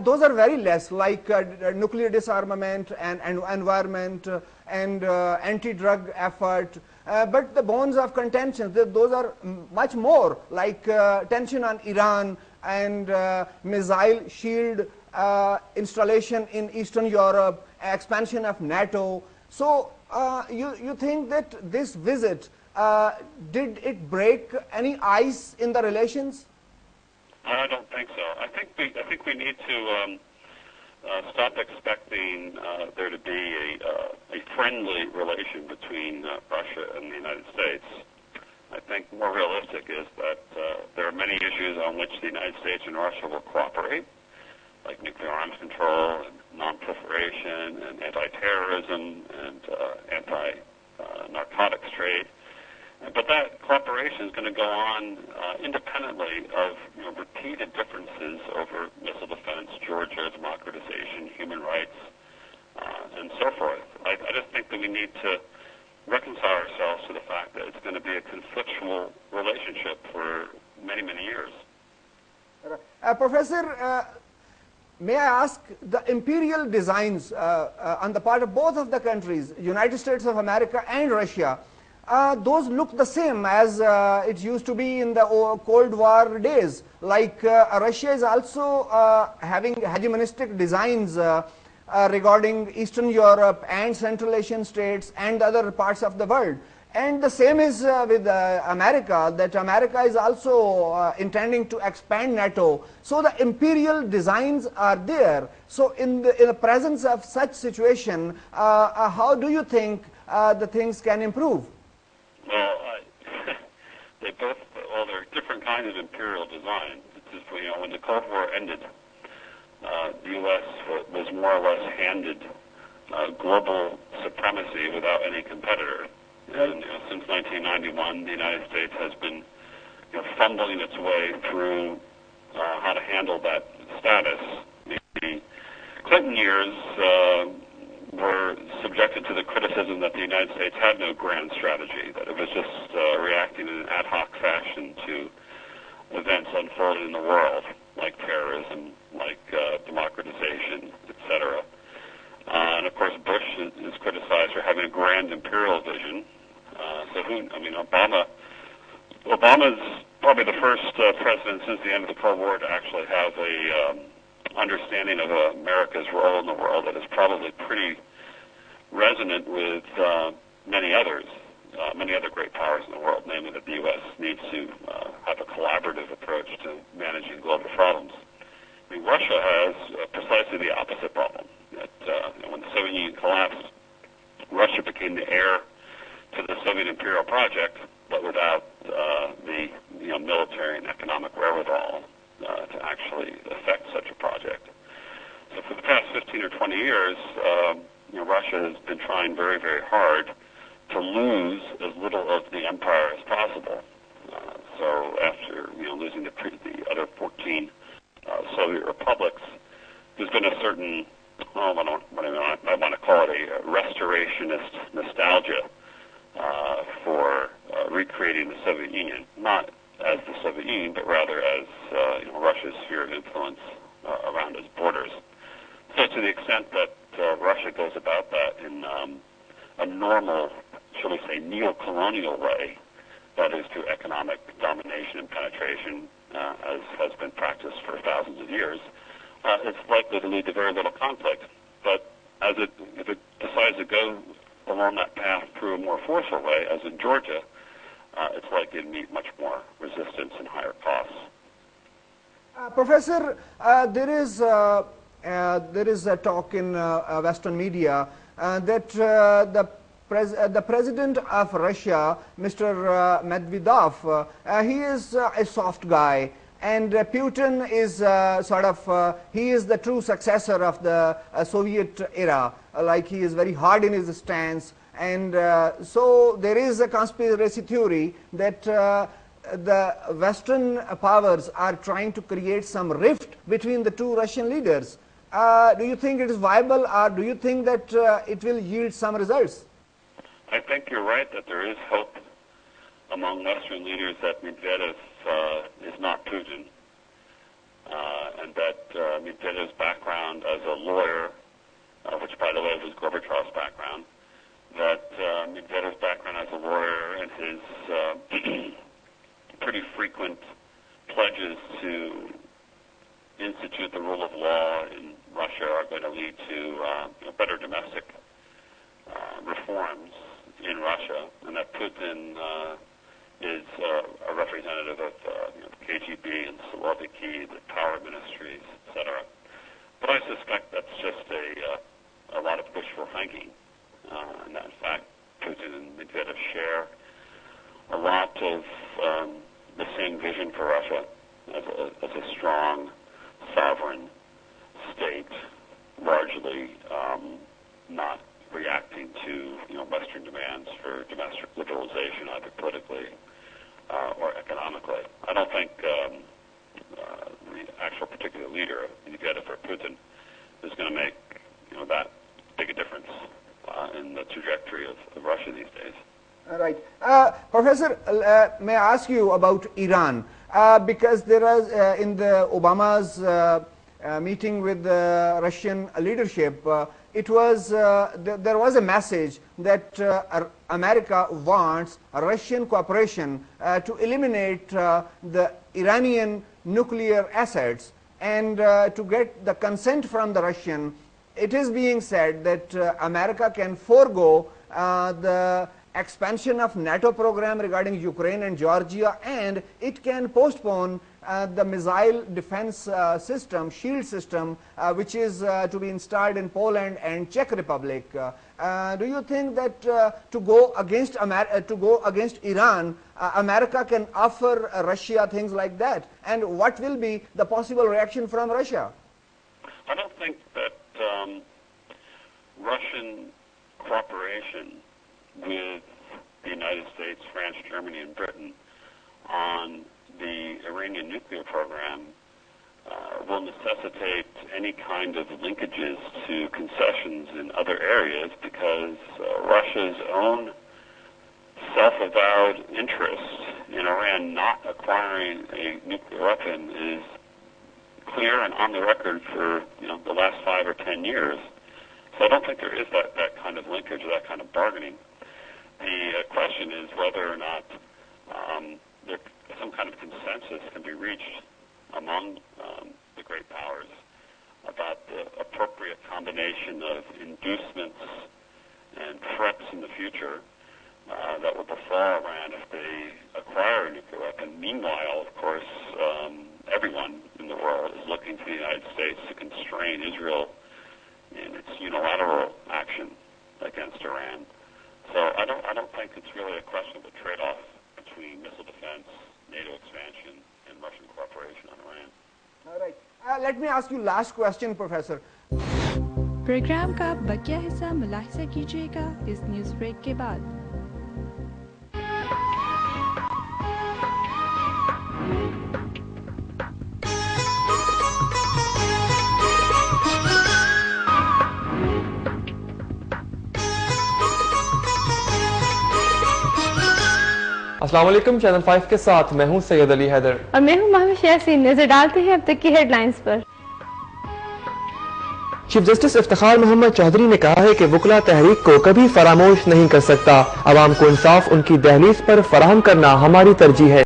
those are very less, like nuclear disarmament and environment and anti-drug effort. But the bones of contention, those are much more, like tension on Iran and missile shield installation in Eastern Europe, expansion of NATO. So you think that this visit, did it break any ice in the relations? I don't think so. I think we need to stop expecting there to be a friendly relation between Russia and the United States. I think more realistic is that there are many issues on which the United States and Russia will cooperate, like nuclear arms control and non-proliferation and anti-terrorism and anti-narcotics trade. But that cooperation is going to go on independently of repeated differences over missile defense, Georgia, democratization, human rights, and so forth. I just think that we need to reconcile ourselves to the fact that it's going to be a conflictual relationship for many, many years. Professor, may I ask, the imperial designs on the part of both of the countries, United States of America and Russia, those look the same as it used to be in the Cold War days. Like Russia is also having hegemonistic designs regarding Eastern Europe and Central Asian states and other parts of the world. And the same is with America, that America is also intending to expand NATO. So the imperial designs are there. So in the presence of such situation, how do you think the things can improve? Well, they both, well, they're different kinds of imperial design. It's just, when the Cold War ended, the U.S. was more or less handed global supremacy without any competitor. And since 1991, the United States has been fumbling its way through how to handle that status. The Clinton years were subjected to the criticism that the United States had no grand strategy, that it was just reacting in an ad hoc fashion to events unfolding in the world, like terrorism, like democratization, etc. And of course, Bush is criticized for having a grand imperial vision. Obama's probably the first president since the end of the Cold War to actually have a understanding of America's role in the world that is probably pretty resonant with many other great powers in the world, namely that the U.S. needs to have a collaborative approach to managing global problems. I mean, Russia has precisely the opposite problem. That when the Soviet Union collapsed, Russia became the heir to the Soviet imperial project, but without the military and economic wherewithal to actually affect such a project. So for the past 15 or 20 years, Russia has been trying very, very hard to lose as little of the empire as possible. So after losing the other 14 Soviet republics, there's been a certain, I want to call it a restorationist nostalgia for recreating the Soviet Union, not as the Soviet Union, but rather as Russia's sphere of influence around its borders. So to the extent that Russia goes about that in a normal, shall we say, neo-colonial way, that is through economic domination and penetration, as has been practiced for thousands of years, it's likely to lead to very little conflict. But if it decides to go along that path through a more forceful way, as in Georgia, it's likely to meet much more resistance and higher costs. Professor, there is a talk in Western media that the president of Russia, Mr. Medvedev, he is a soft guy, and Putin is he is the true successor of the Soviet era. Like, he is very hard in his stance, and so there is a conspiracy theory that the Western powers are trying to create some rift between the two Russian leaders. Do you think it is viable, or do you think that it will yield some results? I think you're right that there is hope among Western leaders that Medvedev is not Putin. And that Medvedev's background as a lawyer, which by the way was Gorbachev's background, that Medvedev's background as a lawyer and his pretty frequent pledges to institute the rule of law in Russia are going to lead to better domestic reforms in Russia, and that Putin is a representative of the KGB and Siloviki, the power ministries, etc. But I suspect that's just a lot of wishful thinking, and that in fact Putin and Medvedev share a lot of the same vision for Russia as a strong, sovereign state, largely not reacting to Western demands for domestic liberalization, either politically or economically. I don't think the actual particular leader, Medvedev or Putin, is going to make that big a difference in the trajectory of Russia these days. All right. Professor, may I ask you about Iran? Because there was, in the Obama's meeting with the Russian leadership, there was a message that America wants Russian cooperation to eliminate the Iranian nuclear assets, and to get the consent from the Russian. It is being said that America can forego the expansion of NATO program regarding Ukraine and Georgia, and it can postpone the missile defense system, shield system, which is to be installed in Poland and Czech Republic. Do you think that to go against Iran, America can offer Russia things like that? And what will be the possible reaction from Russia? I don't think that Russian cooperation with the United States, France, Germany, and Britain on the Iranian nuclear program will necessitate any kind of linkages to concessions in other areas, because Russia's own self-avowed interest in Iran not acquiring a nuclear weapon is clear and on the record for the last 5 or 10 years. So I don't think there is that kind of linkage or that kind of bargaining. The question is whether or not some kind of consensus can be reached among the great powers about the appropriate combination of inducements and threats in the future that will befall Iran if they acquire a nuclear weapon. Meanwhile, of course, everyone in the world is looking to the United States to constrain Israel in its unilateral action against Iran. So I don't think it's really a question of a trade-off between missile defense, NATO expansion, and Russian cooperation on Iran. All right. Let me ask you last question, Professor. Programme का बकिया हिस्सा मुलाहिजा कीजिएगा इस news break के बाद। अस्सलाम वालेकुम, channel 5 के साथ मैं हूं सैयद अली हैदर और मैं हूं महमूद यासीन। नजर डालते हैं अब तक की हेडलाइंस पर। चीफ जस्टिस इफ्तिखार मोहम्मद चौधरी ने कहा है कि वकला तहरीक को कभी फरामोश नहीं कर सकता। अवाम को इंसाफ उनकी दहलीज पर फराहम करना हमारी तरजीह है।